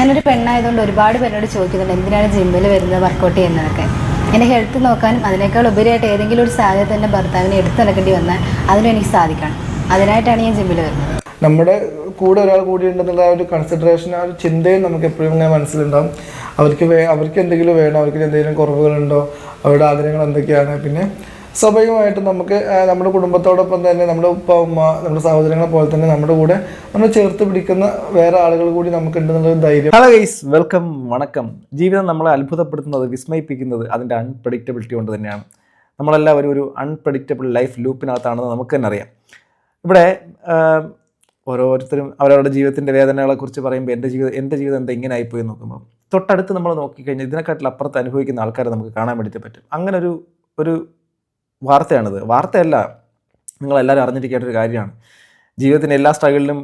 ഞാനൊരു പെണ്ണായതുകൊണ്ട് ഒരുപാട് പേരോട് ചോദിക്കുന്നുണ്ട് എന്തിനാണ് ജിമ്മിൽ വരുന്നത്, വർക്കൗട്ട് ചെയ്യുന്നതൊക്കെ. എൻ്റെ ഹെൽത്ത് നോക്കാനും അതിനേക്കാൾ ഉപരിയായിട്ട് ഏതെങ്കിലും ഒരു സാധ്യത എൻ്റെ ഭർത്താവിനെ എടുത്തു നടക്കേണ്ടി വന്നാൽ അതിനും എനിക്ക് സാധിക്കണം. അതിനായിട്ടാണ് ഞാൻ ജിമ്മിൽ വരുന്നത്. നമ്മുടെ കൂടെ ഒരാൾ കൂടി ഉണ്ടെന്നുള്ള ആ ഒരു കൺസിഡറേഷൻ, ആ ഒരു ചിന്തയും നമുക്ക് എപ്പോഴും ഇങ്ങനെ മനസ്സിലുണ്ടാവും. അവർക്ക് എന്തെങ്കിലും വേണോ, അവർക്ക് എന്തെങ്കിലും കുറവുകളുണ്ടോ, അവരുടെ ആഗ്രഹങ്ങൾ എന്തൊക്കെയാണ്. പിന്നെ സ്വാഭാവികമായിട്ടും നമുക്ക് നമ്മുടെ കുടുംബത്തോടൊപ്പം തന്നെ നമ്മുടെ ഉപ്പ ഉമ്മ നമ്മുടെ സഹോദരങ്ങളെ പോലെ തന്നെ നമ്മുടെ കൂടെ നമ്മൾ ചേർത്ത് പിടിക്കുന്ന വേറെ ആളുകൾ കൂടി നമുക്കുണ്ടെന്നുള്ളൊരു ധൈര്യം. ഹലോ ഗൈസ്, വെൽക്കം, വണക്കം. ജീവിതം നമ്മളെ അത്ഭുതപ്പെടുത്തുന്നത്, വിസ്മയിപ്പിക്കുന്നത് അതിൻ്റെ അൺപ്രഡിക്റ്റബിലിറ്റി കൊണ്ട് തന്നെയാണ്. നമ്മളെല്ലാവരും ഒരു അൺപ്രഡിക്റ്റബിൾ ലൈഫ് ലൂപ്പിനകത്താണെന്ന് നമുക്ക് തന്നെ അറിയാം. ഇവിടെ ഓരോരുത്തരും അവരവരുടെ ജീവിതത്തിൻ്റെ വേദനകളെക്കുറിച്ച് പറയുമ്പോൾ എൻ്റെ ജീവിതം എന്താ ഇങ്ങനെ ആയിപ്പോയി നോക്കുമ്പോൾ തൊട്ടടുത്ത് നമ്മൾ നോക്കിക്കഴിഞ്ഞാൽ ഇതിനെക്കാട്ടിൽ അപ്പുറത്ത് അനുഭവിക്കുന്ന ആൾക്കാരെ നമുക്ക് കാണാൻ വേണ്ടിയിട്ട് പറ്റും. അങ്ങനെ ഒരു വാർത്തയാണിത്. വാർത്തയല്ല, നിങ്ങളെല്ലാവരും അറിഞ്ഞിരിക്കേണ്ട ഒരു കാര്യമാണ്. ജീവിതത്തിൻ്റെ എല്ലാ സ്ട്രഗിളിലും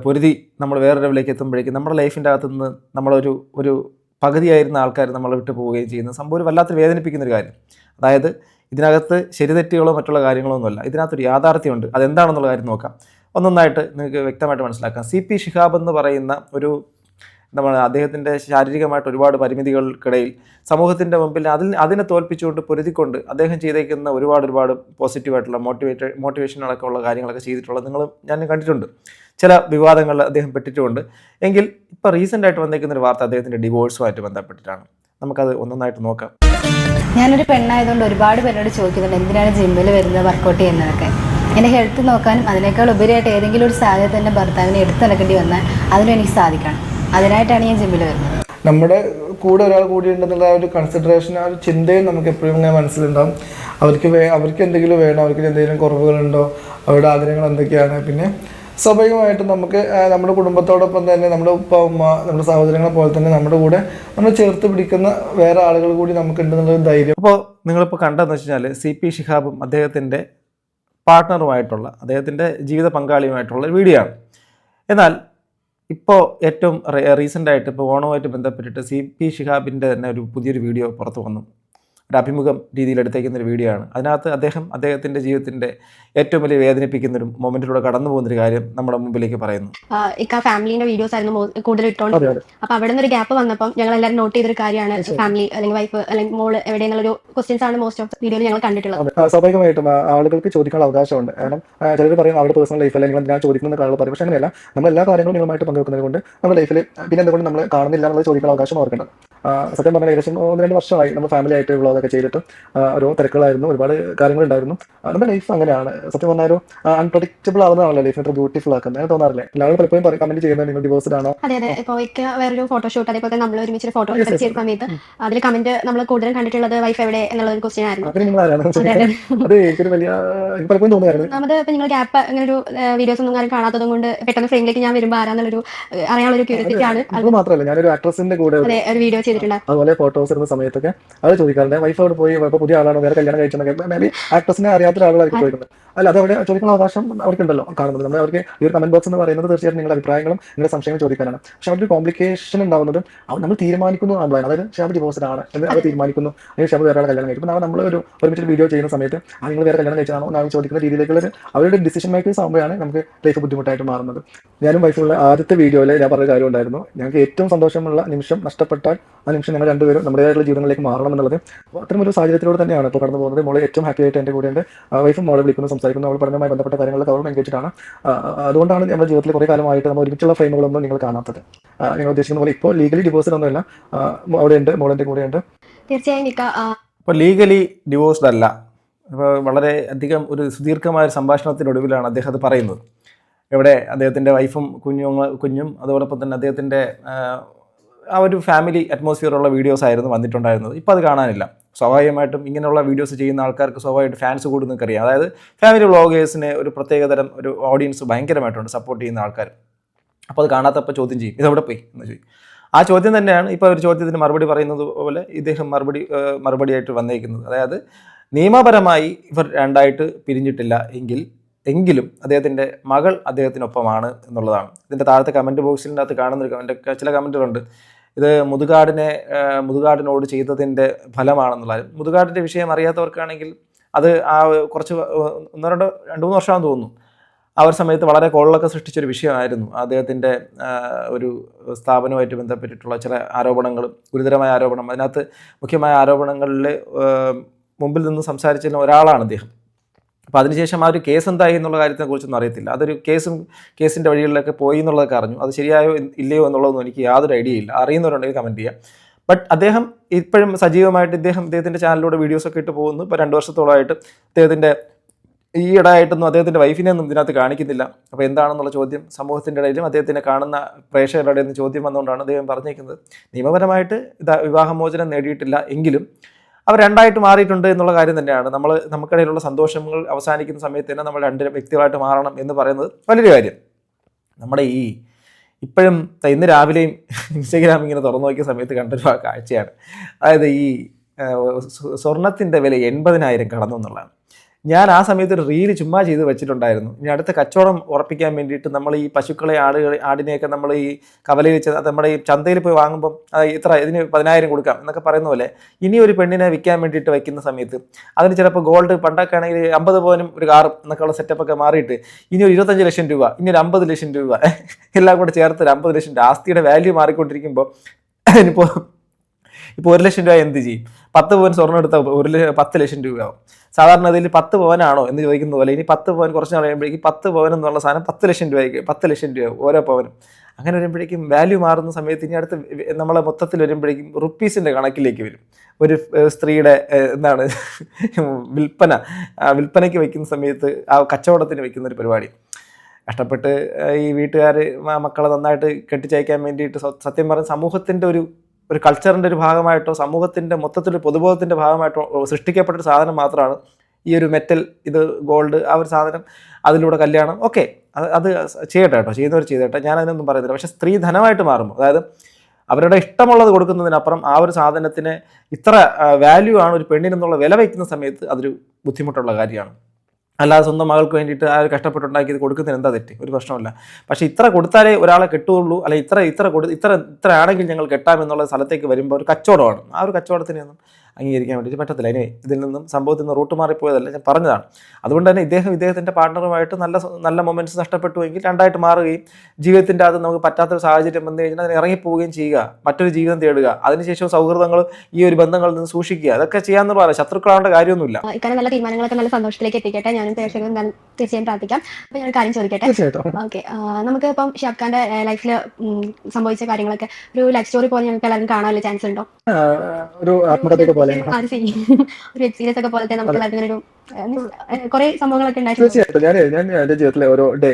പൊരുതി നമ്മൾ വേറെ ലെവലിലേക്ക് എത്തുമ്പോഴേക്കും നമ്മുടെ ലൈഫിൻ്റെ അകത്ത് നിന്ന് നമ്മളൊരു പകുതിയായിരുന്ന ആൾക്കാർ നമ്മളെ വിട്ടു പോവുകയും ചെയ്യുന്ന സംഭവം ഒരു വല്ലാത്തൊരു വേദനിപ്പിക്കുന്നൊരു കാര്യം. അതായത് ഇതിനകത്ത് ശരിതെറ്റുകളോ മറ്റുള്ള കാര്യങ്ങളോ ഒന്നുമല്ല, ഇതിനകത്തൊരു യാഥാർത്ഥ്യമുണ്ട്. അതെന്താണെന്നുള്ള കാര്യം നോക്കാം. ഒന്നൊന്നായിട്ട് നിങ്ങൾക്ക് വ്യക്തമായിട്ട് മനസ്സിലാക്കാം. CP ഷിഹാബ് എന്ന് പറയുന്ന അദ്ദേഹത്തിൻ്റെ ശാരീരികമായിട്ട് ഒരുപാട് പരിമിതികൾക്കിടയിൽ സമൂഹത്തിൻ്റെ മുമ്പിൽ അതിനെ തോൽപ്പിച്ചുകൊണ്ട് പൊരുതിക്കൊണ്ട് അദ്ദേഹം ചെയ്തേക്കുന്ന ഒരുപാട് പോസിറ്റീവായിട്ടുള്ള മോട്ടിവേഷനടക്കം ഉള്ള കാര്യങ്ങളൊക്കെ ചെയ്തിട്ടുള്ളത് ഞാൻ കണ്ടിട്ടുണ്ട്. ചില വിവാദങ്ങളിൽ അദ്ദേഹം പെട്ടിട്ടുമുണ്ട്. എങ്കിൽ ഇപ്പോൾ റീസെൻ്റായിട്ട് വന്നേക്കുന്ന ഒരു വാർത്ത അദ്ദേഹത്തിൻ്റെ ഡിവോഴ്സുമായിട്ട് ബന്ധപ്പെട്ടിട്ടാണ്. നമുക്കത് ഒന്നൊന്നായിട്ട് നോക്കാം. ഞാനൊരു പെണ്ണായതുകൊണ്ട് ഒരുപാട് പേരോട് ചോദിക്കുന്നുണ്ട് എന്തിനാണ് ജിമ്മിൽ വരുന്നത്, വർക്കൗട്ട് ചെയ്യുന്നതൊക്കെ. എൻ്റെ ഹെൽത്ത് നോക്കാനും അതിനേക്കാൾ ഉപരിയായിട്ട് ഏതെങ്കിലും ഒരു സാധ്യത എൻ്റെ ഭർത്താവിനെ എടുത്തു നടക്കേണ്ടി വന്നാൽ അതിനും എനിക്ക് സാധിക്കണം. അതിനായിട്ടാണ് ഞാൻ ജിമ്മിൽ വരുന്നത്. നമ്മുടെ കൂടെ ഒരാൾ കൂടി ഉണ്ടെന്നുള്ള ആ ഒരു കൺസിഡറേഷൻ, ആ ഒരു ചിന്തയും നമുക്ക് എപ്പോഴും ഇങ്ങനെ മനസ്സിലുണ്ടാവും. അവർക്ക് എന്തെങ്കിലും വേണോ, അവർക്ക് എന്തെങ്കിലും കുറവുകളുണ്ടോ, അവരുടെ ആഗ്രഹങ്ങൾ എന്തൊക്കെയാണ്. പിന്നെ സ്വാഭാവികമായിട്ടും നമുക്ക് നമ്മുടെ കുടുംബത്തോടൊപ്പം തന്നെ നമ്മുടെ ഉപ്പ ഉമ്മ നമ്മുടെ സഹോദരങ്ങളെ പോലെ തന്നെ നമ്മുടെ കൂടെ നമ്മൾ ചേർത്ത് പിടിക്കുന്ന വേറെ ആളുകൾ കൂടി നമുക്കുണ്ടെന്നുള്ളൊരു ധൈര്യം. അപ്പോൾ നിങ്ങളിപ്പോൾ കണ്ടതെന്ന് വെച്ച് കഴിഞ്ഞാൽ CP ഷിഹാബും അദ്ദേഹത്തിൻ്റെ പാർട്ട്ണറുമായിട്ടുള്ള, അദ്ദേഹത്തിൻ്റെ ജീവിത പങ്കാളിയുമായിട്ടുള്ള ഒരു വീഡിയോ ആണ്. എന്നാൽ ഇപ്പോൾ ഏറ്റവും റീസെൻ്റായിട്ട് ഇപ്പോൾ ഓണവുമായിട്ട് ബന്ധപ്പെട്ടിട്ട് CP ഷിഹാബിൻ്റെ തന്നെ ഒരു പുതിയൊരു വീഡിയോ പുറത്തു വന്നു. ഒരു അഭിമുഖം രീതിയിൽ എടുത്തേക്കുന്നൊരു വീഡിയോ ആണ്. അതിനകത്ത് അദ്ദേഹത്തിൻ്റെ ജീവിതത്തിൻ്റെ ഏറ്റവും വലിയ വേദനിപ്പിക്കുന്നൊരു മൊമെൻറ്റിലൂടെ കടന്നു പോകുന്നൊരു കാര്യം നമ്മുടെ മുമ്പിലേക്ക് പറയുന്നു. ഫാമിലിന്റെ വീഡിയോസ് ആയിരുന്നു കൂടുതൽ ഇട്ടോണ്ട്. അപ്പൊ അവിടെ നിന്ന് ഒരു ഗ്യാപ്പ് വന്നപ്പോൾ ഞങ്ങൾ എല്ലാവരും നോട്ട് ചെയ്തൊരു കാര്യമാണ് ഫാമിലി അല്ലെങ്കിൽ വൈഫ് അല്ലെങ്കിൽ മോള് എവിടെയെന്നുള്ളൊരു ക്വസ്റ്റ്യൻസ് ആണ് മോസ്റ്റ് ഓഫ് വീഡിയോയിൽ ഞങ്ങൾ കണ്ടിട്ടുള്ളത്. സ്വാഭാവികമായിട്ടും ആളുകൾക്ക് ചോദിക്കാനുള്ള അവകാശമുണ്ട്. കാരണം ചിലർ പറയും അവരുടെ പേഴ്സണൽ ലൈഫ് അല്ലെങ്കിൽ ഞാൻ ചോദിക്കുന്ന കാര്യങ്ങൾ പറയും. പക്ഷേ അങ്ങനെയല്ല, നമ്മൾ എല്ലാ കാര്യങ്ങളും നിങ്ങളുമായിട്ട് പങ്കുവെക്കുന്നത് കൊണ്ട് നമ്മുടെ ലൈഫിൽ പിന്നെ എന്തുകൊണ്ട് നമ്മൾ കാണുന്നില്ല എന്നുള്ളത് ചോദിക്കാനുള്ള അവകാശം ഓർക്കേണ്ടത്. സത്യം പറഞ്ഞാൽ ഏകദേശം 1-2 വർഷമായി നമ്മൾ ഫാമിലി ആയിട്ട് വ്ളോഗൊക്കെ ചെയ്തിട്ട് ഓരോ തിരക്കുകളായിരുന്നു, ഒരുപാട് കാര്യങ്ങളുണ്ടായിരുന്നു. നമ്മുടെ ലൈഫ് അങ്ങനെയാണ്. സത്യം പറഞ്ഞാൽ ഒരു അൺപ്രഡിക്റ്റബിൾ ആവുന്നതാണല്ലോ ലൈഫിന് ബ്യൂട്ടിഫുൾ ആക്കുന്നത്. അങ്ങനെ തോന്നാറില്ലേ? എല്ലാവരും പലപ്പോഴും കമന്റ് ചെയ്യുന്നത് നിങ്ങൾ ഡിവോഴ്സ്ഡ് ആണോ? അതെ. ഇപ്പോൾ വേറൊരു ഫോട്ടോഷൂട്ട്, അതേപോലെ നമ്മൾ ഒരുമിച്ച് ഫോട്ടോ ചെയ്ത സമയത്ത് അതിൽ കമന്റ് നമ്മൾ കൂടുതലും കണ്ടിട്ടുള്ളത് വൈഫ് എവിടെ എന്നുള്ള ഒരു ക്വസ്റ്റ്യൻ ആയിരുന്നു. അത് എനിക്കൊരു വലിയ പലപ്പോഴും തോന്നിയായിരുന്നു. ഒന്നാമത് ഇപ്പൊ നിങ്ങൾ ഗ്യാപ്പ് അങ്ങനെ ഒരു വീഡിയോസ് ഒന്നും കാര്യം കാണാത്തത് കൊണ്ട് പെട്ടെന്ന് ഫ്രെയിമിലേക്ക് ഞാൻ വരുമ്പോൾ ആരാന്നുള്ളൊരു അറിയാനുള്ള ഒരു ക്യൂരിയോസിറ്റി ആണ്. അത് മാത്രമല്ല, ഞാനൊരു ആക്ട്രസിന്റെ കൂടെ ഒരു വീഡിയോ ചെയ്തിട്ടുണ്ട്. അതുപോലെ ഫോട്ടോസ് ഇടുന്ന സമയത്തൊക്കെ അത് ചോദിക്കാറുണ്ട്, വൈഫ് അവിടെ പോയി പുതിയ ആളാണോ, വേറെ കല്യാണം കഴിച്ചെന്നൊക്കെ. മേ ബി ആക്ട്രസിനെ അറിയാത്ത ആളുകളായിരിക്കും ചോദിക്കുന്നത്. അല്ല, അത് അവിടെ ചോദിക്കുന്ന അവകാശം അവർക്കുണ്ടല്ലോ കാണുന്നത്. നമ്മൾ അവർക്ക് ഈ ഒരു കമന്റ് ബോക്സ് എന്ന് പറയുന്നത് തീർച്ചയായിട്ടും നിങ്ങളുടെ അഭിപ്രായങ്ങളും നിങ്ങളുടെ സംശയങ്ങളും ചോദിക്കാനാണ്. പക്ഷെ അവിടെ ഒരു കോംപ്ലിക്കേഷൻ ഉണ്ടാവുന്നത് നമ്മൾ തീരുമാനിക്കുന്നു ആണല്ലോ. അതായത് ഷാബ് ഡിവോഴ്സ്ഡ് ആണ് എന്ന് അവർ തീരുമാനിക്കുന്നു, അല്ലെങ്കിൽ ഷാബ് വേറെ കല്യാണം കഴിക്കും. നമ്മൾ ഒരുമിച്ച് വീഡിയോ ചെയ്യുന്ന സമയത്ത് നിങ്ങൾ വേറെ കല്യാണം കഴിച്ചാണോ എന്നാണ് ചോദിക്കുന്ന രീതിയിലേക്കുള്ള അവരുടെ ഡിസിഷൻ മേക്കേഴ്സ് ആകുമ്പോഴാണ് നമുക്ക് ലൈഫ് ബുദ്ധിമുട്ടായിട്ട് മാറുന്നത്. ഞാനും വൈഫുള്ള ആദ്യത്തെ വീഡിയോയിൽ ഞാൻ പറഞ്ഞ കാര്യം ഉണ്ടായിരുന്നു, ഞങ്ങൾക്ക് ഏറ്റവും സന്തോഷമുള്ള നിമിഷം നഷ്ടപ്പെട്ടാൽ ആ നിമിഷം ഞങ്ങൾ രണ്ടുപേരും നമ്മുടേതായിട്ടുള്ള ജീവിതങ്ങളിലേക്ക് മാറണം എന്നുള്ളത്. അത്തരം ഒരു സാഹചര്യത്തിലൂടെ തന്നെയാണ് ഇപ്പോൾ കടന്നു പോകുന്നത്. മോളെ ഏറ്റവും ഹാപ്പി ആയിട്ട് എൻ്റെ കൂടെ ഉണ്ട്. വൈഫും മോളെ വിളിക്കുന്നു, സംസാരിക്കുന്നു, അവൾ പഠനവുമായി ബന്ധപ്പെട്ട കാര്യങ്ങളൊക്കെ അവളും എൻഗേജ്ഡ് ആണ്. അതുകൊണ്ടാണ് നമ്മുടെ ജീവിതത്തിൽ കുറേ കാലമായിട്ട് നമ്മൾ ഒരുമിച്ചുള്ള ഫ്രെയിമുകളൊന്നും നിങ്ങൾ കാണാത്തത്. നിങ്ങൾ ഉദ്ദേശിക്കുന്ന പോലെ ഇപ്പോൾ ലീഗലി ഡിവോഴ്സ്ഡ് ഒന്നുമില്ല, അവിടെ ഉണ്ട്, മോളെൻ്റെ കൂടെ ഉണ്ട്. തീർച്ചയായും ഇപ്പോൾ ലീഗലി ഡിവോഴ്സ്ഡ് അല്ല. ഇപ്പോൾ വളരെ അധികം ഒരു സുദീർഘമായ ഒരു സംഭാഷണത്തിനൊടുവിലാണ് അദ്ദേഹം അത് പറയുന്നത്. ഇവിടെ അദ്ദേഹത്തിൻ്റെ വൈഫും കുഞ്ഞും അതോടൊപ്പം തന്നെ അദ്ദേഹത്തിൻ്റെ ആ ഒരു ഫാമിലി അറ്റ്മോസ്ഫിയറുള്ള വീഡിയോസ് ആയിരുന്നു വന്നിട്ടുണ്ടായിരുന്നത്. ഇപ്പോൾ അത് കാണാനില്ല. സ്വാഭാവികമായിട്ടും ഇങ്ങനെയുള്ള വീഡിയോസ് ചെയ്യുന്ന ആൾക്കാർക്ക് സ്വാഭാവികമായിട്ട് ഫാൻസ് കൂടും നിങ്ങൾക്കറിയാം. അതായത് ഫാമിലി വ്ളോഗേഴ്സിന് ഒരു പ്രത്യേകതരം ഒരു ഓഡിയൻസ് ഭയങ്കരമായിട്ടുണ്ട്, സപ്പോർട്ട് ചെയ്യുന്ന ആൾക്കാർ. അപ്പോൾ അത് കാണാത്തപ്പോൾ ചോദ്യം ചെയ്യും, ഇതെവിടെ പോയി എന്ന് ചോദിക്കും. ആ ചോദ്യം തന്നെയാണ് ഇപ്പോൾ ഒരു ചോദ്യത്തിന് മറുപടി പറയുന്നത് പോലെ ഇദ്ദേഹം മറുപടിയായിട്ട് വന്നേക്കുന്നത്. അതായത് നിയമപരമായി ഇവർ രണ്ടായിട്ട് പിരിഞ്ഞിട്ടില്ല എങ്കിലും അദ്ദേഹത്തിൻ്റെ മകൾ അദ്ദേഹത്തിനൊപ്പമാണ് എന്നുള്ളതാണ്. ഇതിൻ്റെ താഴത്തെ കമൻറ്റ് ബോക്സിൻ്റെ അകത്ത് കാണുന്ന ചില കമൻറ്റുകളുണ്ട്. ഇത് മുതുകാടിനോട് ചെയ്തതിൻ്റെ ഫലമാണെന്നുള്ളത്. മുതുകാടിൻ്റെ വിഷയം അറിയാത്തവർക്കാണെങ്കിൽ അത് കുറച്ച് 2-3 വർഷമാണെന്ന് തോന്നുന്നു. ആ ഒരു സമയത്ത് വളരെ കോളിളക്കം സൃഷ്ടിച്ചൊരു വിഷയമായിരുന്നു അദ്ദേഹത്തിൻ്റെ ഒരു സ്ഥാപനവുമായിട്ട് ബന്ധപ്പെട്ടിട്ടുള്ള ചില ആരോപണങ്ങളും ഗുരുതരമായ ആരോപണം. അതിനകത്ത് മുഖ്യമായ ആരോപണങ്ങളിൽ മുമ്പിൽ നിന്ന് സംസാരിച്ചിരുന്ന ഒരാളാണ് അദ്ദേഹം. അപ്പോൾ അതിനുശേഷം ആ ഒരു കേസ് എന്തായി എന്നുള്ള കാര്യത്തെക്കുറിച്ചൊന്നും അറിയത്തില്ല. അതൊരു കേസിൻ്റെ വഴികളിലൊക്കെ പോയി എന്നുള്ളതൊക്കെ അറിഞ്ഞു. അത് ശരിയായോ ഇല്ലയോ എന്നുള്ളതൊന്നും എനിക്ക് യാതൊരു ഐഡിയ ഇല്ല. അറിയുന്നവരുണ്ടെങ്കിൽ കമൻറ്റ് ചെയ്യാം. ബട്ട് അദ്ദേഹം ഇപ്പോഴും സജീവമായിട്ട് അദ്ദേഹത്തിൻ്റെ ചാനലിലൂടെ വീഡിയോസൊക്കെ ഇട്ട് പോകുന്നു. ഇപ്പോൾ 2 വർഷത്തോളമായിട്ട് അദ്ദേഹത്തിൻ്റെ ഈയിടെയായിട്ടൊന്നും അദ്ദേഹത്തിൻ്റെ വൈഫിനെ ഒന്നും ഇതിനകത്ത് കാണിക്കുന്നില്ല. അപ്പോൾ എന്താണെന്നുള്ള ചോദ്യം സമൂഹത്തിൻ്റെ ഇടയിലും അദ്ദേഹത്തിനെ കാണുന്ന പ്രേക്ഷകരുടെ ഇടയിൽ നിന്ന് ചോദ്യം വന്നുകൊണ്ടാണ് അദ്ദേഹം പറഞ്ഞേക്കുന്നത് നിയമപരമായിട്ട് വിവാഹമോചനം നേടിയിട്ടില്ല എങ്കിലും അവർ രണ്ടായിട്ട് മാറിയിട്ടുണ്ട് എന്നുള്ള കാര്യം തന്നെയാണ്. നമുക്കിടയിലുള്ള സന്തോഷങ്ങൾ അവസാനിക്കുന്ന സമയത്ത് തന്നെ നമ്മൾ 2 വ്യക്തികളായിട്ട് മാറണം എന്ന് പറയുന്നത് വലിയൊരു കാര്യം. നമ്മുടെ ഇപ്പോഴും ഇന്ന് രാവിലെയും ഇൻസ്റ്റഗ്രാം ഇങ്ങനെ തുറന്നു നോക്കിയ സമയത്ത് കണ്ടൊരു കാഴ്ചയാണ്. അതായത് സ്വർണത്തിൻ്റെ വില 80,000 കടന്നു എന്നുള്ളതാണ്. ഞാൻ ആ സമയത്ത് ഒരു റീല് ചുമ്മാ ചെയ്ത് വെച്ചിട്ടുണ്ടായിരുന്നു. ഇനി അടുത്ത കച്ചവടം ഉറപ്പിക്കാൻ വേണ്ടിയിട്ട് നമ്മൾ ഈ പശുക്കളെ ആടിനെയൊക്കെ നമ്മൾ ഈ കവലയിൽ വെച്ച് നമ്മുടെ ഈ ചന്തയിൽ പോയി വാങ്ങുമ്പം ഇതിന് 10,000 കൊടുക്കാം എന്നൊക്കെ പറയുന്ന പോലെ ഇനി ഒരു പെണ്ണിനെ വിൽക്കാൻ വേണ്ടിയിട്ട് വയ്ക്കുന്ന സമയത്ത് അതിന് ചിലപ്പോൾ ഗോൾഡ് പണ്ടൊക്കെ ആണെങ്കിൽ 50 പവനും ഒരു കാറും എന്നൊക്കെയുള്ള സെറ്റപ്പൊക്കെ മാറിയിട്ട് ഇനി ഒരു 25 ലക്ഷം രൂപ, ഇനി ഒരു 50 ലക്ഷം രൂപ എല്ലാം കൂടെ ചേർത്ത് ഒരു 50 ലക്ഷം രൂപ ആസ്തിയുടെ വാല്യൂ മാറിക്കൊണ്ടിരിക്കുമ്പോൾ ഇപ്പോൾ 1 ലക്ഷം രൂപ എന്ത് ചെയ്യും? 10 പവൻ സ്വർണ്ണം എടുത്താൽ 10 ലക്ഷം രൂപയാവും. സാധാരണ അതിൽ 10 പവനാണോ എന്ന് ചോദിക്കുന്ന പോലെ ഇനി 10 പവൻ കുറച്ച് നാൾ കഴിയുമ്പോഴേക്കും 10 പവൻ എന്നുള്ള സാധനം 10 ലക്ഷം രൂപയ്ക്ക് 10 ലക്ഷം രൂപ ഓരോ പവനും. അങ്ങനെ വരുമ്പോഴേക്കും വാല്യൂ മാറുന്ന സമയത്ത് ഇനി അടുത്ത് നമ്മളെ മൊത്തത്തിൽ വരുമ്പോഴേക്കും റുപ്പീസിൻ്റെ കണക്കിലേക്ക് വരും. ഒരു സ്ത്രീയുടെ വിൽപ്പനയ്ക്ക് വയ്ക്കുന്ന സമയത്ത് ആ കച്ചവടത്തിന് വയ്ക്കുന്ന ഒരു പരിപാടി. കഷ്ടപ്പെട്ട് ഈ വീട്ടുകാർ മക്കളെ നന്നായിട്ട് കെട്ടിച്ചയക്കാൻ വേണ്ടിയിട്ട് സത്യം പറഞ്ഞ സമൂഹത്തിൻ്റെ ഒരു കൾച്ചറിൻ്റെ ഒരു ഭാഗമായിട്ടോ സമൂഹത്തിൻ്റെ മൊത്തത്തിലൊരു പൊതുബോധത്തിൻ്റെ ഭാഗമായിട്ടോ സൃഷ്ടിക്കപ്പെട്ടൊരു സാധനം മാത്രമാണ് ഈ ഒരു മെറ്റൽ ഗോൾഡ്. ആ ഒരു സാധനം അതിലൂടെ കല്യാണം ഓക്കെ അത് ചെയ്യട്ടെ കേട്ടോ, ചെയ്യുന്നവർ ചെയ്തേട്ടെ, ഞാൻ അതിനൊന്നും പറയുന്നില്ല. പക്ഷേ സ്ത്രീ ധനമായിട്ട് മാറുമ്പോൾ അതായത് അവരുടെ ഇഷ്ടമുള്ളത് കൊടുക്കുന്നതിനപ്പുറം ആ ഒരു സാധനത്തിന് ഇത്ര വാല്യൂ ആണ് ഒരു പെണ്ണിനെന്നുള്ള വില വയ്ക്കുന്ന സമയത്ത് അതൊരു ബുദ്ധിമുട്ടുള്ള കാര്യമാണ്. അല്ലാതെ സ്വന്തം മകൾക്ക് വേണ്ടിയിട്ട് ആ ഒരു കഷ്ടപ്പെട്ടുണ്ടാക്കിയത് കൊടുക്കുന്നതിന് എന്താ തെറ്റ്? ഒരു പ്രശ്നമില്ല. പക്ഷേ ഇത്ര കൊടുത്താലേ ഒരാളെ കെട്ടുകയുള്ളൂ, അല്ലെങ്കിൽ ഇത്ര ആണെങ്കിൽ ഞങ്ങൾ കെട്ടാമെന്നുള്ള സ്ഥലത്തേക്ക് വരുമ്പോൾ ഒരു കച്ചവടമാണ്. ആ ഒരു കച്ചവടത്തിനെയൊന്നും അംഗീകരിക്കാൻ വേണ്ടിയിട്ട് പറ്റത്തില്ല. ഇനി ഇതിൽ നിന്നും സംഭവത്തിൽ നിന്ന് റൂട്ട് മാറിപ്പോയതല്ല, ഞാൻ പറഞ്ഞതാണ്. അതുകൊണ്ട് തന്നെ ഇദ്ദേഹത്തിൻ്റെ പാർട്ണറുമായിട്ട് നല്ല മൊമെൻറ്റ്സ് നഷ്ടപ്പെട്ടുവെങ്കിൽ രണ്ടായിട്ട് മാറുകയും ജീവിതത്തിൻ്റെ അത് നമുക്ക് പറ്റാത്തൊരു സാഹചര്യം വന്നു കഴിഞ്ഞാൽ അതിന് ഇറങ്ങിപ്പോവുകയും ചെയ്യുക, മറ്റൊരു ജീവിതം തേടുക, അതിനുശേഷം സൗഹൃദങ്ങൾ ഈ ഒരു ബന്ധങ്ങളിൽ നിന്ന് സൂക്ഷിക്കുക, അതൊക്കെ ചെയ്യാമെന്ന് പറയാം. ശത്രുക്കളാവേണ്ട കാര്യമൊന്നുമില്ല. ഇക്കാര്യം നല്ല തീരുമാനങ്ങളൊക്കെ നല്ല സന്തോഷത്തിലേക്ക് എത്തിക്കട്ടെ. ഞാനും പ്രേക്ഷകരും തീർച്ചയായും പ്രാർത്ഥിക്കാം. അപ്പോൾ ഞാൻ കാര്യം ചോദിക്കട്ടെ. ഓക്കെ, നമുക്ക് ഇപ്പം ഷാബ് ഖാന്റെ ലൈഫിൽ സംഭവിച്ച കാര്യങ്ങളൊക്കെ ഒരു ലൈഫ് സ്റ്റോറി പോലെ ഞങ്ങൾക്ക് എല്ലാവരും കാണാനുള്ള ചാൻസ് ഉണ്ടോ? ഒരു ആത്മകഥയൊക്കെ പോലെ ഒരു വെബ് സീരീസ് ഒക്കെ പോലത്തെ നമുക്ക് എല്ലാവർക്കും കുറെ സംഭവങ്ങളൊക്കെ ഉണ്ടായിട്ടുണ്ട്. തീർച്ചയായിട്ടും ഞാൻ എന്റെ ജീവിതത്തിലെ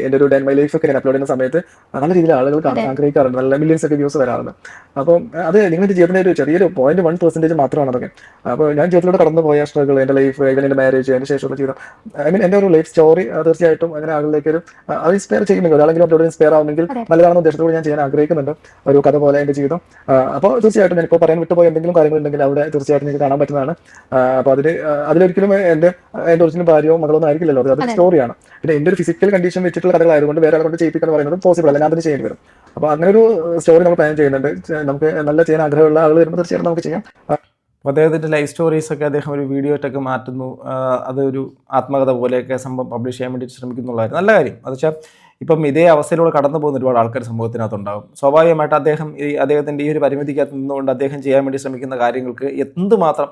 എന്റെ ഒരു ഡേ മൈ ലൈഫ് ഒക്കെ ഞാൻ അപ്ലോഡ് ചെയ്യുന്ന സമയത്ത് നല്ല രീതിയിൽ ആളുകൾ ആഗ്രഹിക്കാറുണ്ട്, നല്ല മില്യൻസ് ഒക്കെ വ്യൂസ് വരാറുണ്ട്. അപ്പം അത് നിങ്ങളുടെ ജീവിതത്തിന്റെ ഒരു ചെറിയൊരു 0.1% മാത്രമാണ് അതൊക്കെ. അപ്പോൾ ഞാൻ ജീവിതത്തിലൂടെ കടന്നു പോയ സ്ട്രഗിൾ, എന്റെ ലൈഫ്, എന്റെ മാരേജ്, അതിന് ശേഷമുള്ള ജീവിതം, എന്റെ ഒരു ലൈഫ് സ്റ്റോറി തീർച്ചയായിട്ടും അങ്ങനെ ആളുകളിലേക്ക് ഒരു ഇൻസ്പയർ ചെയ്യുമെങ്കിൽ ഒരാളെങ്കിലും അപ്ലോഡ് ഇൻസ്പയർ ആവുമെങ്കിൽ നല്ലതാണെന്ന ഉദ്ദേശത്തോടെ ഞാൻ ചെയ്യാൻ ആഗ്രഹിക്കുന്നുണ്ട്. ഒരു കഥ പോലെ എന്റെ ജീവിതം. അപ്പോൾ തീർച്ചയായിട്ടും ഞാനിപ്പോൾ പറയാൻ വിട്ടുപോയ എന്തെങ്കിലും കാര്യങ്ങളുണ്ടെങ്കിൽ അവിടെ തീർച്ചയായിട്ടും നിങ്ങൾക്ക് കാണാൻ പറ്റുന്നതാണ്. അപ്പോൾ അതിലൊരിക്കലും എന്റെ ഒറിജിനൽ ഭാര്യയോ മകളൊന്നും ആയിരിക്കില്ലല്ലോ, അത് സ്റ്റോറിയാണ്. പിന്നെ എന്റെ ഒരു ഫിസിക്കൽ കണ്ടീഷൻ വെച്ചിട്ടുള്ള കഥകളായതുകൊണ്ട് വേറെ ആളെ കൊണ്ട് ചെയ്യിപ്പിക്കാൻ പറയുന്നത് പോസിബിൾ അല്ല, ഞാൻ അതിന് ചെയ്യേണ്ടി വരും. അപ്പോൾ അങ്ങനെ ഒരു സ്റ്റോറി നമ്മൾ പ്ലാൻ ചെയ്യുന്നുണ്ട്. നമുക്ക് നല്ല ചെയ്യാൻ ആഗ്രഹമുള്ള ആളുകൾ വരുമ്പോൾ തീർച്ചയായിട്ടും നമുക്ക് ചെയ്യാം. അദ്ദേഹത്തിൻ്റെ ലൈഫ് സ്റ്റോറീസൊക്കെ അദ്ദേഹം ഒരു വീഡിയോ ആയിട്ടൊക്കെ മാറ്റുന്നു. അതൊരു ആത്മകഥ പോലെയൊക്കെ സംഭവം പബ്ലിഷ് ചെയ്യാൻ വേണ്ടിയിട്ട് ശ്രമിക്കുന്നുള്ളതായിരുന്നു നല്ല കാര്യം. അത് വെച്ചാൽ ഇപ്പം ഇതേ അവസ്ഥയിലൂടെ കടന്നു പോകുന്ന ഒരുപാട് ആൾക്കാർ സമൂഹത്തിനകത്തുണ്ടാകും. സ്വാഭാവികമായിട്ട് അദ്ദേഹത്തിൻ്റെ ഈ ഒരു പരിമിതിക്കകത്ത് നിന്നുകൊണ്ട് അദ്ദേഹം ചെയ്യാൻ വേണ്ടി ശ്രമിക്കുന്ന കാര്യങ്ങൾക്ക് എന്തുമാത്രം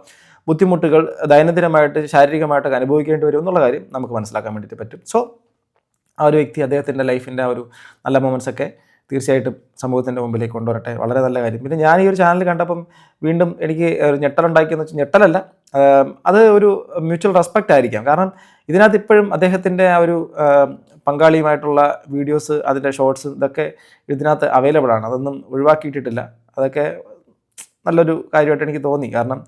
ബുദ്ധിമുട്ടുകൾ ദൈനംദിനമായിട്ട് ശാരീരികമായിട്ടൊക്കെ അനുഭവിക്കേണ്ടി വരും എന്നുള്ള കാര്യം നമുക്ക് മനസ്സിലാക്കാൻ വേണ്ടിയിട്ട് പറ്റും. സോ ആ ഒരു വ്യക്തി അദ്ദേഹത്തിൻ്റെ ലൈഫിൻ്റെ ഒരു നല്ല മൊമെൻറ്റ്സൊക്കെ തീർച്ചയായിട്ടും സമൂഹത്തിൻ്റെ മുമ്പിലേക്ക് കൊണ്ടുവരട്ടെ. വളരെ നല്ല കാര്യം. പിന്നെ ഞാൻ ഈ ഒരു ചാനൽ കണ്ടപ്പം വീണ്ടും എനിക്ക് ഒരു ഞെട്ടലുണ്ടാക്കിയെന്ന് വെച്ചാൽ, ഞെട്ടലല്ല, അത് ഒരു മ്യൂച്വൽ റെസ്പെക്റ്റ് ആയിരിക്കാം. കാരണം ഇതിനകത്ത് ഇപ്പോഴും അദ്ദേഹത്തിൻ്റെ ആ ഒരു പങ്കാളിയുമായിട്ടുള്ള വീഡിയോസ്, അതിൻ്റെ ഷോർട്സ് ഇതൊക്കെ ഇതിനകത്ത് അവൈലബിൾ ആണ്. അതൊന്നും ഒഴിവാക്കിയിട്ടിട്ടില്ല. അതൊക്കെ നല്ലൊരു കാര്യമായിട്ട് എനിക്ക് തോന്നി. കാരണം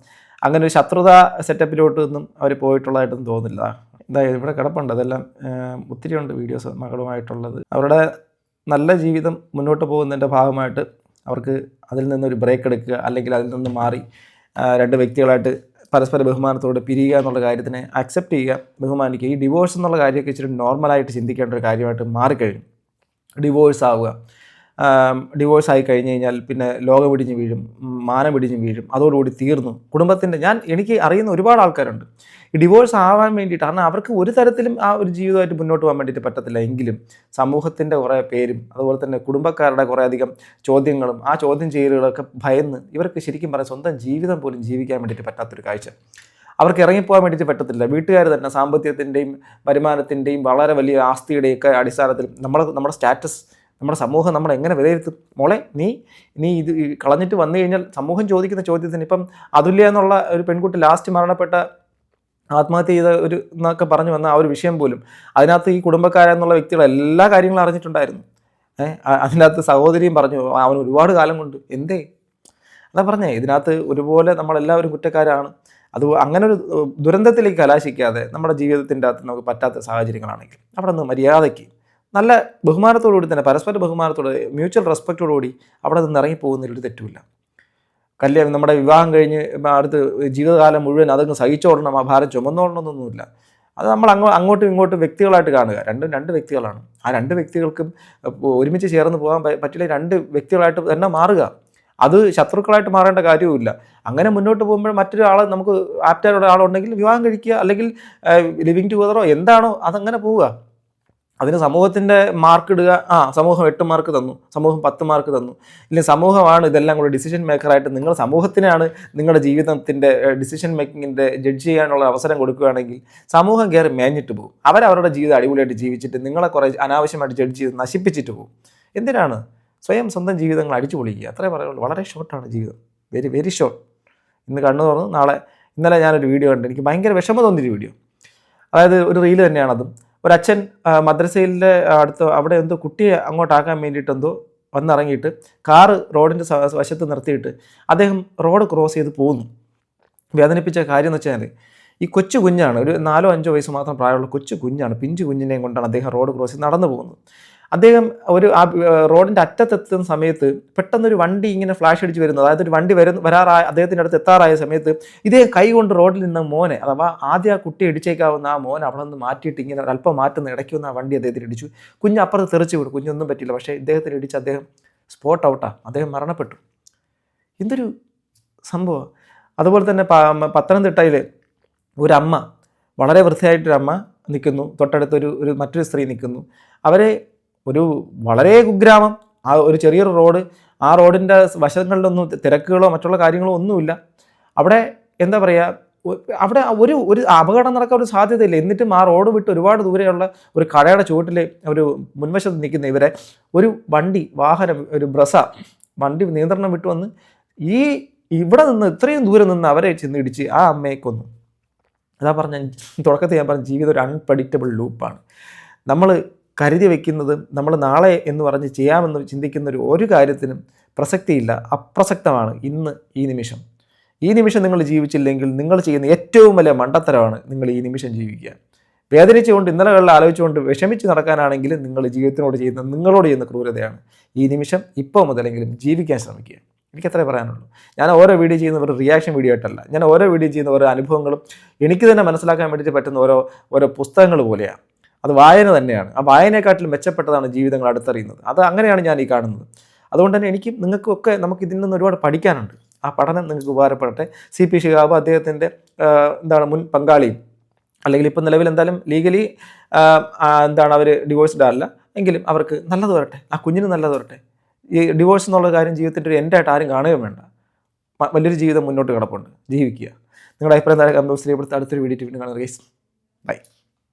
അങ്ങനെ ഒരു ശത്രുതാ സെറ്റപ്പിലോട്ടൊന്നും അവർ പോയിട്ടുള്ളതായിട്ടൊന്നും തോന്നില്ല. എന്തായാലും ഇവിടെ കിടപ്പുണ്ട്, അതെല്ലാം ഒത്തിരി ഉണ്ട് വീഡിയോസ് മകളുമായിട്ടുള്ളത്. അവരുടെ നല്ല ജീവിതം മുന്നോട്ട് പോകുന്നതിൻ്റെ ഭാഗമായിട്ട് അവർക്ക് അതിൽ നിന്നൊരു ബ്രേക്ക് എടുക്കുക, അല്ലെങ്കിൽ അതിൽ നിന്ന് മാറി 2 വ്യക്തികളായിട്ട് പരസ്പര ബഹുമാനത്തോടെ പിരിയുക എന്നുള്ള കാര്യത്തിനെ അക്സെപ്റ്റ് ചെയ്യുക, ബഹുമാനിക്കുക. ഈ ഡിവോഴ്സ് എന്നുള്ള കാര്യമൊക്കെ ഇച്ചിരി നോർമലായിട്ട് ചിന്തിക്കേണ്ട ഒരു കാര്യമായിട്ട് മാറിക്കഴിഞ്ഞു. ഡിവോഴ്സ് ആവുക, ഡിവോഴ്സ് ആയി കഴിഞ്ഞ് കഴിഞ്ഞാൽ പിന്നെ ലോകം ഇടിഞ്ഞ് വീഴും, മാനം ഇടിഞ്ഞ് വീഴും, അതോടുകൂടി തീർന്നു കുടുംബത്തിൻ്റെ. എനിക്ക് അറിയുന്ന ഒരുപാട് ആൾക്കാരുണ്ട് ഈ ഡിവോഴ്സ് ആവാൻ വേണ്ടിയിട്ട്. കാരണം അവർക്ക് ഒരു തരത്തിലും ആ ഒരു ജീവിതമായിട്ട് മുന്നോട്ട് പോകാൻ വേണ്ടിയിട്ട് പറ്റത്തില്ല. എങ്കിലും സമൂഹത്തിൻ്റെ കുറേ പേരും അതുപോലെ തന്നെ കുടുംബക്കാരുടെ കുറേ അധികം ചോദ്യങ്ങളും ആ ചോദ്യം ചെയ്യലുകളൊക്കെ ഭയന്ന് ഇവർക്ക് ശരിക്കും പറയാം സ്വന്തം ജീവിതം പോലും ജീവിക്കാൻ വേണ്ടിയിട്ട് പറ്റാത്തൊരു കാഴ്ച. അവർക്ക് ഇറങ്ങിപ്പോകാൻ വേണ്ടിയിട്ട് പറ്റത്തില്ല. വീട്ടുകാർ തന്നെ സാമ്പത്തികത്തിൻ്റെയും വരുമാനത്തിൻ്റെയും വളരെ വലിയ ആസ്തിയുടെയൊക്കെ അടിസ്ഥാനത്തിൽ നമ്മുടെ സ്റ്റാറ്റസ്, നമ്മുടെ സമൂഹം നമ്മളെങ്ങനെ വിലയിരുത്തും? മോളെ നീ ഇത് കളഞ്ഞിട്ട് വന്നു കഴിഞ്ഞാൽ സമൂഹം ചോദിക്കുന്ന ചോദ്യത്തിന്, ഇപ്പം അതുല്യ എന്നുള്ള ഒരു പെൺകുട്ടി ലാസ്റ്റ് മരണപ്പെട്ട ആത്മഹത്യ ചെയ്ത എന്നൊക്കെ പറഞ്ഞു വന്ന ആ ഒരു വിഷയം പോലും അതിനകത്ത് ഈ കുടുംബക്കാരെന്നുള്ള വ്യക്തികൾ എല്ലാ കാര്യങ്ങളും അറിഞ്ഞിട്ടുണ്ടായിരുന്നു. അതിനകത്ത് സഹോദരിയും പറഞ്ഞു അവൻ ഒരുപാട് കാലം കൊണ്ട് എന്തേ. അതാ പറഞ്ഞേ, ഇതിനകത്ത് ഒരുപോലെ നമ്മളെല്ലാവരും കുറ്റക്കാരാണ്. അങ്ങനെ ഒരു ദുരന്തത്തിലേക്ക് കലാശിക്കാതെ നമ്മുടെ ജീവിതത്തിൻ്റെ അകത്ത് നമുക്ക് പറ്റാത്ത സാഹചര്യങ്ങളാണെങ്കിൽ അവിടെ നിന്ന് മര്യാദയ്ക്ക് നല്ല ബഹുമാനത്തോടുകൂടി തന്നെ, പരസ്പര ബഹുമാനത്തോടെ, മ്യൂച്വൽ റെസ്പെക്റ്റോടുകൂടി അവിടെ നിന്ന് ഇറങ്ങി പോകുന്നതിലൊരു തെറ്റുമില്ല. നമ്മുടെ വിവാഹം കഴിഞ്ഞ് അടുത്ത് ജീവിതകാലം മുഴുവൻ അതങ്ങ് സഹിച്ചോടണം, ആ ഭാരം ചുമന്നോടണമെന്നൊന്നുമില്ല. അത് നമ്മൾ അങ്ങോട്ടും ഇങ്ങോട്ടും വ്യക്തികളായിട്ട് കാണുക. രണ്ട് വ്യക്തികളാണ്. ആ രണ്ട് വ്യക്തികൾക്കും ഒരുമിച്ച് ചേർന്ന് പോകാൻ പറ്റില്ല. രണ്ട് വ്യക്തികളായിട്ട് തന്നെ മാറുക. അത് ശത്രുക്കളായിട്ട് മാറേണ്ട കാര്യവുമില്ല. അങ്ങനെ മുന്നോട്ട് പോകുമ്പോൾ മറ്റൊരാളെ നമുക്ക് ആപ്റ്റായിട്ടുള്ള ആളുണ്ടെങ്കിൽ വിവാഹം കഴിക്കുക, അല്ലെങ്കിൽ ലിവിങ് ടുഗദറോ എന്താണോ അതങ്ങനെ പോവുക. അതിന് സമൂഹത്തിൻ്റെ മാർക്ക് ഇടുക, സമൂഹം 8 മാർക്ക് തന്നു, സമൂഹം 10 മാർക്ക് തന്നു, ഇല്ലെങ്കിൽ സമൂഹമാണ് ഇതെല്ലാം കൂടെ ഡിസിഷൻ മേക്കറായിട്ട് നിങ്ങൾ സമൂഹത്തിനാണ് നിങ്ങളുടെ ജീവിതത്തിൻ്റെ ഡിസിഷൻ മേക്കിങ്ങിൻ്റെ ജഡ്ജ് ചെയ്യാനുള്ള അവസരം കൊടുക്കുകയാണെങ്കിൽ സമൂഹം കയറി മേഞ്ഞിട്ട് പോകും. അവരവരുടെ ജീവിതം അടിപൊളിയായിട്ട് ജീവിച്ചിട്ട് നിങ്ങളെ കുറേ അനാവശ്യമായിട്ട് ജഡ്ജ് ചെയ്ത് നശിപ്പിച്ചിട്ട് പോകും. എന്തിനാണ്? സ്വന്തം ജീവിതങ്ങൾ അടിച്ചു പൊളിക്കുക, അത്രേ പറയുള്ളൂ. വളരെ ഷോർട്ടാണ് ജീവിതം, വെരി വെരി ഷോർട്ട്. ഇന്ന് കണ്ണു തുറന്നു ഇന്നലെ ഞാനൊരു വീഡിയോ കണ്ടു, എനിക്ക് ഭയങ്കര വിഷമം തോന്നിയൊരു വീഡിയോ. അതായത് ഒരു റീല് തന്നെയാണതും. ഒരച്ഛൻ മദ്രസയിലെ അടുത്ത് അവിടെ എന്തോ കുട്ടിയെ അങ്ങോട്ടാക്കാൻ വേണ്ടിയിട്ടെന്തോ വന്നിറങ്ങിയിട്ട് കാറ് റോഡിൻ്റെ വശത്ത് നിർത്തിയിട്ട് അദ്ദേഹം റോഡ് ക്രോസ് ചെയ്ത് പോകുന്നു. വേദനിപ്പിച്ച കാര്യം എന്ന് വെച്ചാൽ ഈ കൊച്ചു കുഞ്ഞാണ്, ഒരു 4-5 വയസ്സ് മാത്രം പ്രായമുള്ള കൊച്ചു കുഞ്ഞാണ്, പിഞ്ചു കുഞ്ഞിനെയും കൊണ്ടാണ് അദ്ദേഹം റോഡ് ക്രോസ് ചെയ്ത് നടന്നു പോകുന്നത്. അദ്ദേഹം റോഡിൻ്റെ അറ്റത്തെത്തുന്ന സമയത്ത് പെട്ടെന്നൊരു വണ്ടി ഇങ്ങനെ ഫ്ലാഷ് അടിച്ച് വരുന്നത്, അതായത് ഒരു വണ്ടി വരാറായ അദ്ദേഹത്തിൻ്റെ അടുത്ത് എത്താറായ സമയത്ത് ഇതേ കൈ കൊണ്ട് റോഡിൽ നിന്ന് മോനെ, അഥവാ ആദ്യം ആ കുട്ടി ഇടിച്ചേക്കാവുന്ന ആ മോനെ അവിടെ നിന്ന് മാറ്റിയിട്ട് ഇങ്ങനെ ഒരല്പം മാറ്റുന്ന ഇടയ്ക്ക് വന്ന് ആ വണ്ടി അദ്ദേഹത്തിന് ഇടിച്ചു. കുഞ്ഞ് അപ്പുറത്ത് തെറിച്ചു വിടും, കുഞ്ഞൊന്നും പറ്റില്ല. പക്ഷേ ഇദ്ദേഹത്തിന് ഇടിച്ച് അദ്ദേഹം സ്പോട്ട് ഔട്ടാണ്, അദ്ദേഹം മരണപ്പെട്ടു. എന്തൊരു സംഭവം. അതുപോലെ തന്നെ പത്തനംതിട്ടയിൽ ഒരമ്മ, വളരെ വൃത്തിയായിട്ടൊരമ്മ നിൽക്കുന്നു, തൊട്ടടുത്തൊരു മറ്റൊരു സ്ത്രീ നിൽക്കുന്നു. അവരെ ഒരു വളരെ കുഗ്രാമം, ആ ഒരു ചെറിയൊരു റോഡ്, ആ റോഡിൻ്റെ വശങ്ങളിലൊന്നും തിരക്കുകളോ മറ്റുള്ള കാര്യങ്ങളോ ഒന്നുമില്ല. അവിടെ എന്താ പറയുക, അവിടെ ഒരു അപകടം നടക്കാൻ ഒരു സാധ്യതയില്ല. എന്നിട്ടും ആ റോഡ് വിട്ട് ഒരുപാട് ദൂരെയുള്ള ഒരു കടയുടെ ചുവട്ടിൽ ഒരു മുൻവശത്ത് നിൽക്കുന്ന ഇവരെ ഒരു വാഹനം, ഒരു വണ്ടി നിയന്ത്രണം വിട്ട് വന്ന് ഇവിടെ നിന്ന് ഇത്രയും ദൂരം നിന്ന് അവരെ ചെന്ന് ഇടിച്ച് ആ അമ്മയെ കൊന്നു. അതാ പറഞ്ഞ തുടക്കത്തിൽ ഞാൻ പറഞ്ഞ ജീവിതം ഒരു അൺപ്രഡിക്റ്റബിൾ ലൂപ്പാണ്. നമ്മൾ കരുതി വയ്ക്കുന്നത് നമ്മൾ നാളെ എന്ന് പറഞ്ഞ് ചെയ്യാമെന്ന് ചിന്തിക്കുന്ന ഒരു കാര്യത്തിനും പ്രസക്തിയില്ല, അപ്രസക്തമാണ് ഇന്ന് ഈ നിമിഷം. ഈ നിമിഷം നിങ്ങൾ ജീവിച്ചില്ലെങ്കിൽ നിങ്ങൾ ചെയ്യുന്ന ഏറ്റവും വലിയ മണ്ടത്തരമാണ് നിങ്ങൾ ഈ നിമിഷം ജീവിക്കുക. വേദനിച്ചുകൊണ്ട് ഇന്നലകളിൽ ആലോചിച്ചുകൊണ്ട് വിഷമിച്ച് നടക്കാനാണെങ്കിൽ നിങ്ങൾ ജീവിതത്തിനോട് നിങ്ങളോട് ചെയ്യുന്ന ക്രൂരതയാണ്. ഈ നിമിഷം ഇപ്പോൾ മുതലെങ്കിലും ജീവിക്കാൻ ശ്രമിക്കുക. എനിക്കത്രേ പറയാനുള്ളൂ. ഞാൻ ഓരോ വീഡിയോ ചെയ്യുന്ന ഒരു റിയാക്ഷൻ വീഡിയോ ആയിട്ടല്ല, ഞാൻ ഓരോ വീഡിയോ ചെയ്യുന്ന ഓരോ അനുഭവങ്ങളും എനിക്ക് തന്നെ മനസ്സിലാക്കാൻ വേണ്ടിയിട്ട് പറ്റുന്ന ഓരോ പുസ്തകങ്ങൾ പോലെയാണ്. അത് വായന തന്നെയാണ്. ആ വായനയെക്കാട്ടിലും മെച്ചപ്പെട്ടതാണ് ജീവിതങ്ങൾ അടുത്തറിയുന്നത്. അത് അങ്ങനെയാണ് ഞാൻ ഈ കാണുന്നത്. അതുകൊണ്ട് തന്നെ നിങ്ങൾക്കൊക്കെ നമുക്ക് ഇതിൽ നിന്ന് ഒരുപാട് പഠിക്കാനുണ്ട്. ആ പഠനം നിങ്ങൾക്ക് ഉപകാരപ്പെടട്ടെ. CP ഷിഹാബ് അദ്ദേഹത്തിൻ്റെ മുൻ പങ്കാളിയും, അല്ലെങ്കിൽ ഇപ്പം നിലവിൽ എന്തായാലും ലീഗലി അവർ ഡിവോഴ്സ്ഡ് അല്ല, എങ്കിലും അവർക്ക് നല്ലത് വരട്ടെ, ആ കുഞ്ഞിന് നല്ലത് വരട്ടെ. ഈ ഡിവോഴ്സ് എന്നുള്ള കാര്യം ജീവിതത്തിൻ്റെ ഒരു എൻഡായിട്ട് ആരും കാണുകയും വേണ്ട. വലിയൊരു ജീവിതം മുന്നോട്ട് കിടപ്പുണ്ട്, ജീവിക്കുക. നിങ്ങളുടെ അഭിപ്രായം കമന്റ് ബോക്സിൽ അടുത്തൊരു വീഡിയോ കാണുക. ബൈ.